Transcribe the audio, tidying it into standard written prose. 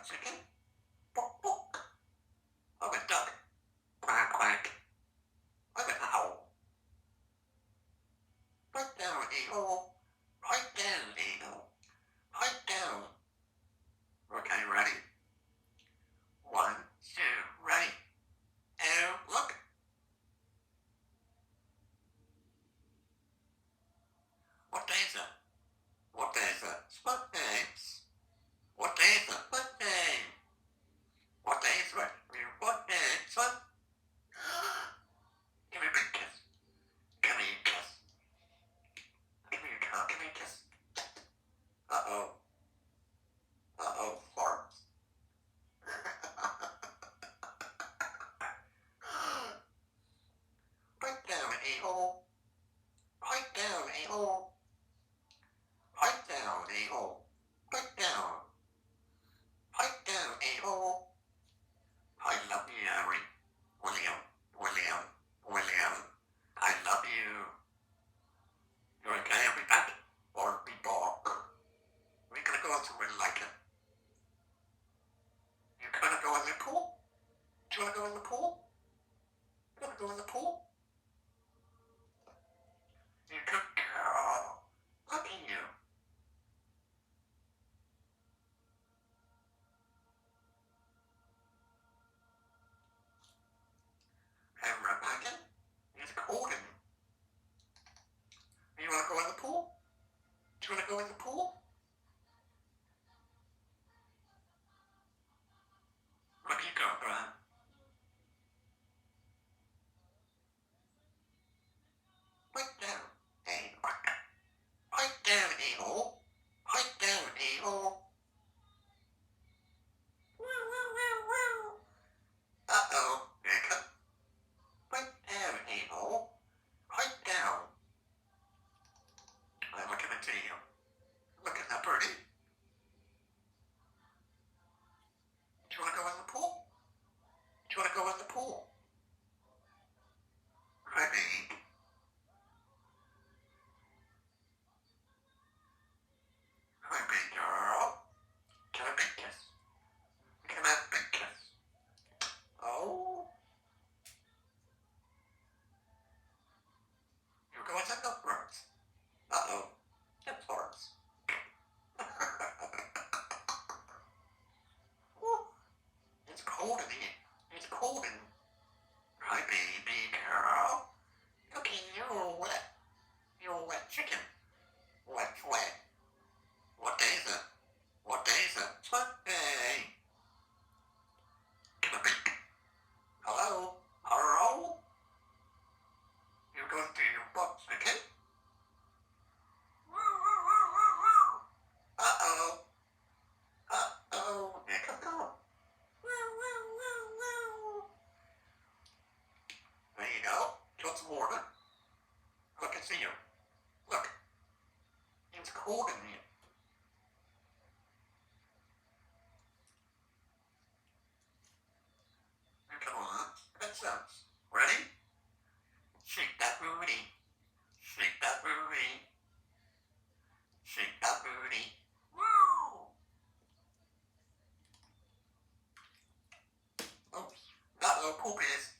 a chicken. Bok, bok. I'm a duck. Quack, quack. I'm an owl. Right down, eagle. Right down, eagle. Right down. Okay, ready? 1, 2, ready. And look. What day is it? What day is it? What day? What day is it? What day? What day is it? What day? What? Give me a big kiss. Give me a kiss. Give me a kiss. Give me a kiss. Uh-oh. Uh-oh, farts. Right down, a-hole. Right down, a-hole. Right down, a-hole. Right down. Right down, a-hole. I love you, Harry. William. I love you. You're okay, I'll be back. Or be back. We're gonna go somewhere like it. You're gonna go in the pool? Do you wanna go in the pool? You wanna go in the pool? You good girl. Look at you. Hey, Rebecca, it's cold in here. You wanna go in the pool? Do you wanna go in the pool? Look you go, Brian. Right down, hey, right down, a-hole. Right down, a-hole. Uh-oh, Rebecca. Right down, a-hole. Right down. I'm looking into you. Look at that birdie. Do you want to go in the pool? Do you want to go in the pool? Ready? Hi, big girl. Can I big kiss? Can I have a big kiss? Oh. You're going to milk birds. Uh-oh. It's farts. It's cold in here. It's cold in. Hi, baby girl. Okay, you're wet. You're a wet chicken. Wet. What day is it? What day is it? It's what day? Can I big? Hello? Hello? You're going through your box, okay? Uh-oh. Uh-oh. Here comes go. There you go. Do you want some water? Look and see you. Look. It's cold in here. Come on. Good sounds. Ready? Shake that booty. Shake that booty. Shake that booty. Woo! Oh, uh-oh, poop is.